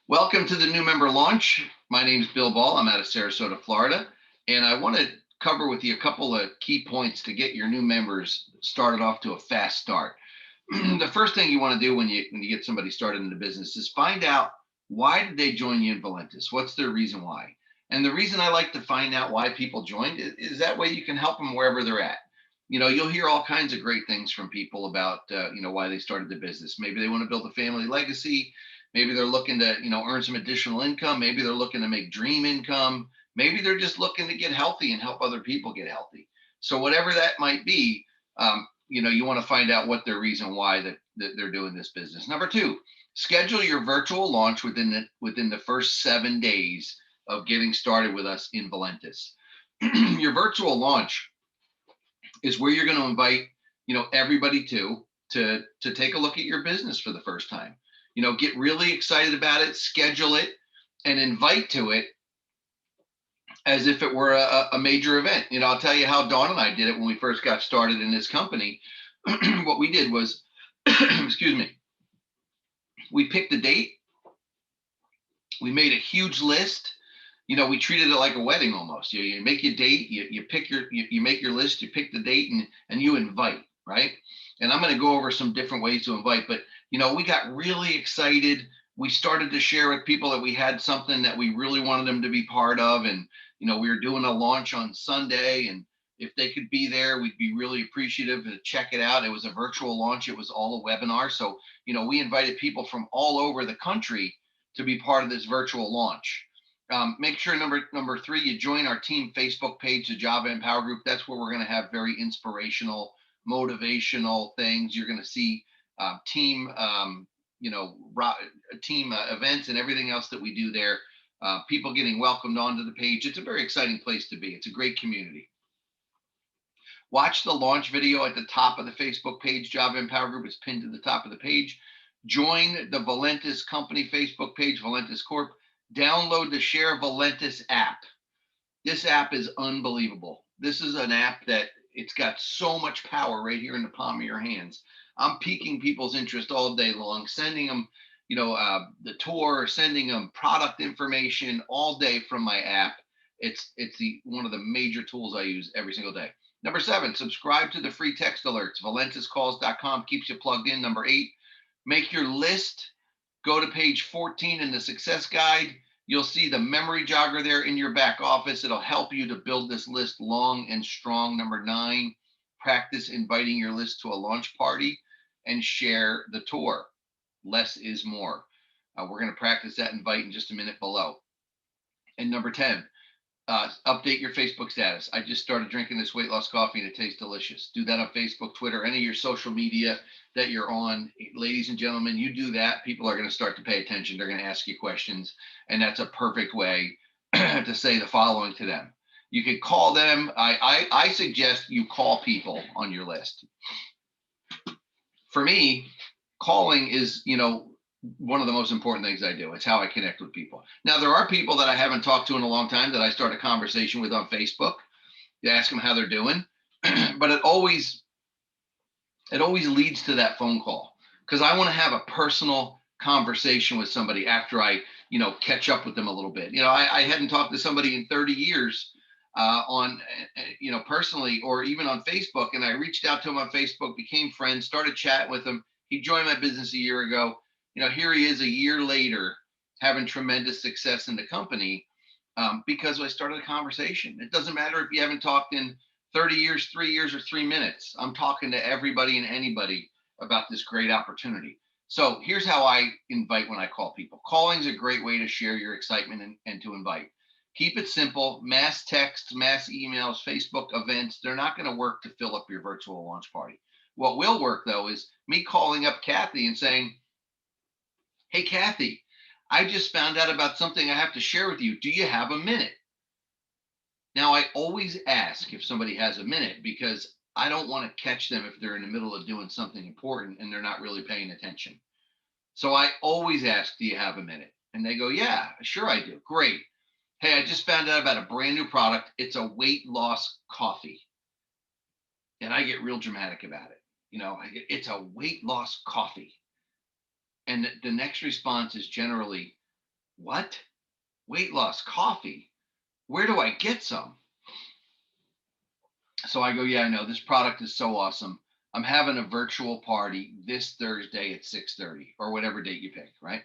Welcome to the new member launch. My name is Bill Ball. I'm out of Sarasota, Florida, and I want to cover with you a couple of key points to get your new members started off to a fast start. The first thing you want to do when you get somebody started in the business is find out, why did they join you in Valentus? What's their reason why? And the reason I like to find out why people joined is that way you can help them wherever they're at. You'll hear all kinds of great things from people about why they started the business. Maybe they want to build a family legacy. Maybe they're looking to earn some additional income. Maybe they're looking to make dream income. Maybe they're just looking to get healthy and help other people get healthy. So whatever that might be, you want to find out what their reason why that they're doing this business. Number two, schedule your virtual launch within the first 7 days of getting started with us in Valentus. Your virtual launch is where you're going to invite everybody to take a look at your business for the first time. Get really excited about it, schedule it, and invite to it as if it were a major event. I'll tell you how Dawn and I did it when we first got started in this company. What we did was, excuse me, we picked a date, we made a huge list. We treated it like a wedding almost. You make your date, you pick you make your list, you pick the date, and you invite, right? And I'm going to go over some different ways to invite, but we got really excited. We started to share with people that we had something that we really wanted them to be part of, and we were doing a launch on Sunday, and if they could be there, we'd be really appreciative to check it out. It was a virtual launch. It was all a webinar. So, we invited people from all over the country to be part of this virtual launch. Make sure number three, you join our team Facebook page, the Java Empower Group. That's where we're going to have very inspirational, motivational things. You're going to see team, team events and everything else that we do there. People getting welcomed onto the page. It's a very exciting place to be. It's a great community. Watch the launch video at the top of the Facebook page. Java Empower Group is pinned to the top of the page. Join the Valentus company Facebook page, Valentus Corp. Download the Share Valentus app. This app is unbelievable. This is an app that it's got so much power right here in the palm of your hands. I'm piquing people's interest all day long, sending them, the tour, sending them product information all day from my app. It's one of the major tools I use every single day. Number 7, subscribe to the free text alerts. ValentusCalls.com keeps you plugged in. Number 8, make your list. Go to page 14 in the success guide. You'll see the memory jogger there in your back office. It'll help you to build this list long and strong. Number 9, practice inviting your list to a launch party and share the tour. Less is more. We're going to practice that invite in just a minute below. And number 10, update your Facebook status. I just started drinking this weight loss coffee and it tastes delicious. Do that on Facebook, Twitter, any of your social media that you're on. Ladies and gentlemen, you do that, people are going to start to pay attention. They're going to ask you questions. And that's a perfect way to say the following to them. You can call them. I suggest you call people on your list. For me, calling is, one of the most important things I do. It's how I connect with people. Now, there are people that I haven't talked to in a long time that I start a conversation with on Facebook. You ask them how they're doing, but it always leads to that phone call, because I want to have a personal conversation with somebody after I, catch up with them a little bit. I hadn't talked to somebody in 30 years on, personally, or even on Facebook. And I reached out to him on Facebook, became friends, started chatting with him. He joined my business a year ago. Here he is a year later, having tremendous success in the company because I started a conversation. It doesn't matter if you haven't talked in 30 years, 3 years, or 3 minutes. I'm talking to everybody and anybody about this great opportunity. So here's how I invite when I call people. Calling is a great way to share your excitement and to invite. Keep it simple. Mass texts, mass emails, Facebook events, they're not going to work to fill up your virtual launch party. What will work, though, is me calling up Kathy and saying, "Hey, Kathy, I just found out about something I have to share with you. Do you have a minute?" Now, I always ask if somebody has a minute, because I don't want to catch them if they're in the middle of doing something important and they're not really paying attention. So I always ask, "Do you have a minute?" And they go, "Yeah, sure I do." Great. "Hey, I just found out about a brand new product. It's a weight loss coffee." And I get real dramatic about it. It's a weight loss coffee. And the next response is generally, What? Weight loss coffee? Where do I get some? So I go, yeah, I know this product is so awesome. I'm having a virtual party this Thursday at 6:30 or whatever date you pick, right?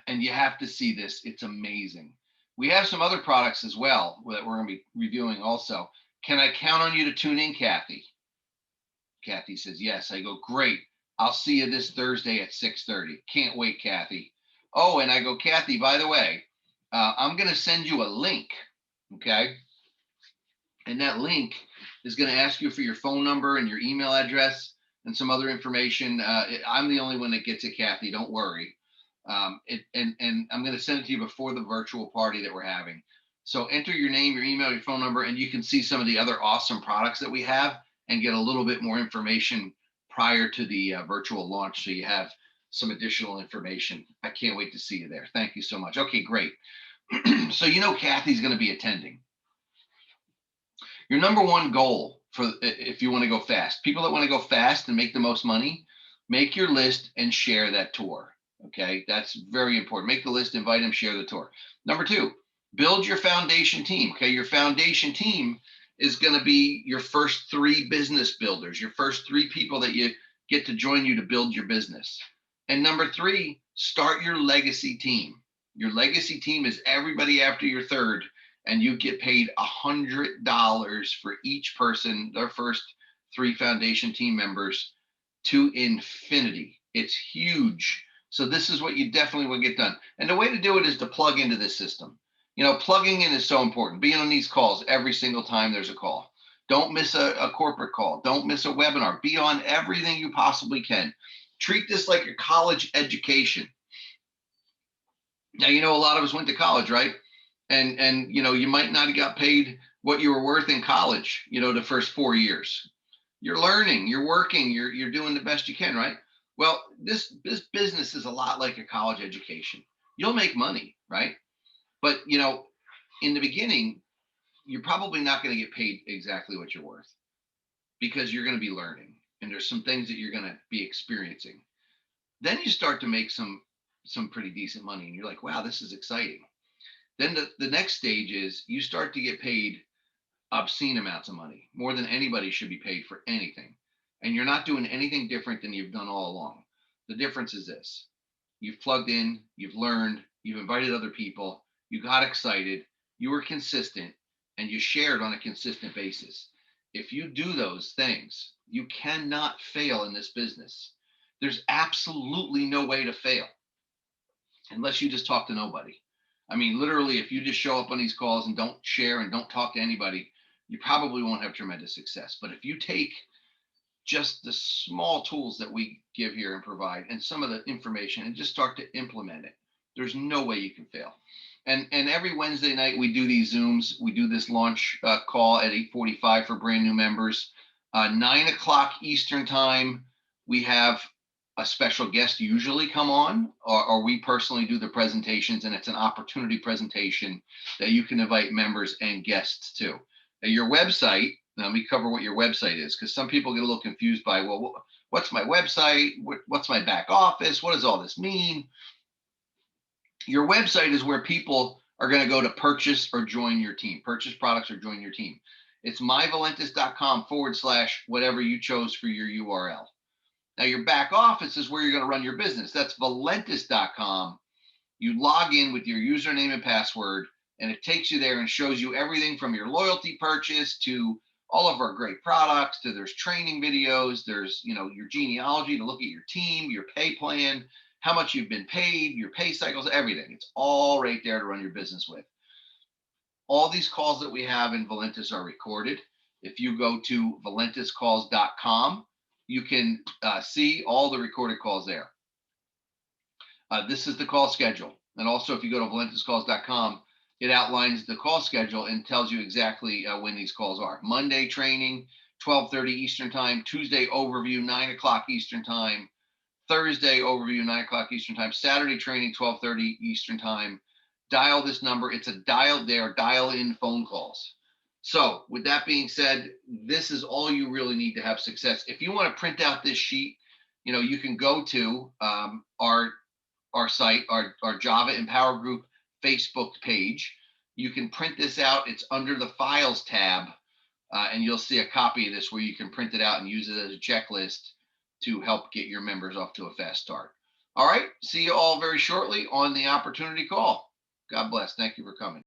And you have to see this. It's amazing. We have some other products as well that we're going to be reviewing also. Can I count on you to tune in, Kathy? Kathy says, yes. I go, great. I'll see you this Thursday at 6:30. Can't wait, Kathy. Oh, and I go, Kathy, by the way, I'm going to send you a link. Okay. And that link is going to ask you for your phone number and your email address and some other information. I'm the only one that gets it, Kathy. Don't worry. And I'm going to send it to you before the virtual party that we're having. So enter your name, your email, your phone number, and you can see some of the other awesome products that we have and get a little bit more information prior to the virtual launch. So you have some additional information. I can't wait to see you there. Thank you so much. Okay, great. So Kathy's going to be attending. Your number one goal for if you want to go fast, people that want to go fast and make the most money, make your list and share that tour. Okay, that's very important. Make the list, invite them, share the tour. Number two, build your foundation team. Okay, your foundation team is going to be your first three business builders, your first three people that you get to join you to build your business. And number three, start your legacy team. Your legacy team is everybody after your third, and you get paid $100 for each person, their first three foundation team members, to infinity. It's huge. So this is what you definitely will get done. And the way to do it is to plug into this system. Plugging in is so important. Being on these calls every single time there's a call. Don't miss a corporate call. Don't miss a webinar. Be on everything you possibly can. Treat this like a college education. Now, a lot of us went to college, right? And you might not have got paid what you were worth in college, the first 4 years. You're learning, you're working, you're doing the best you can, right? Well, this business is a lot like a college education. You'll make money, right? But in the beginning, you're probably not going to get paid exactly what you're worth, because you're going to be learning and there's some things that you're going to be experiencing. Then you start to make some pretty decent money and you're like, wow, this is exciting. Then the next stage is you start to get paid obscene amounts of money, more than anybody should be paid for anything. And you're not doing anything different than you've done all along. The difference is this: you've plugged in, you've learned, you've invited other people, you got excited, you were consistent, and you shared on a consistent basis. If you do those things, you cannot fail in this business. There's absolutely no way to fail unless you just talk to nobody. I mean, literally, if you just show up on these calls and don't share and don't talk to anybody, you probably won't have tremendous success. But if you take just the small tools that we give here and provide and some of the information and just start to implement it, there's no way you can fail. And every Wednesday night we do these Zooms. We do this launch call at 8:45 for brand new members. 9 o'clock Eastern time, we have a special guest usually come on, or we personally do the presentations, and it's an opportunity presentation that you can invite members and guests to. Now, your website, let me cover what your website is, because some people get a little confused by, well, what's my website? What's my back office? What does all this mean? Your website is where people are going to go to purchase or join your team, purchase products or join your team. It's myvalentus.com/whatever you chose for your URL. Now, your back office is where you're going to run your business. That's valentus.com. You log in with your username and password, and it takes you there and shows you everything from your loyalty purchase to all of our great products, to there's training videos, there's your genealogy to look at your team, your pay plan, how much you've been paid, your pay cycles, everything. It's all right there to run your business with. All these calls that we have in Valentus are recorded. If you go to valentuscalls.com, you can see all the recorded calls there. This is the call schedule. And also, if you go to valentuscalls.com, it outlines the call schedule and tells you exactly when these calls are. Monday training, 12:30 Eastern time. Tuesday overview, 9 o'clock Eastern time. Thursday overview, 9 o'clock Eastern time. Saturday training, 12:30 Eastern time. Dial this number. It's a dial-in phone calls. So with that being said, this is all you really need to have success. If you want to print out this sheet, you can go to our our site, our Java Empower Group Facebook page. You can print this out. It's under the Files tab, and you'll see a copy of this where you can print it out and use it as a checklist to help get your members off to a fast start. All right. See you all very shortly on the opportunity call. God bless. Thank you for coming.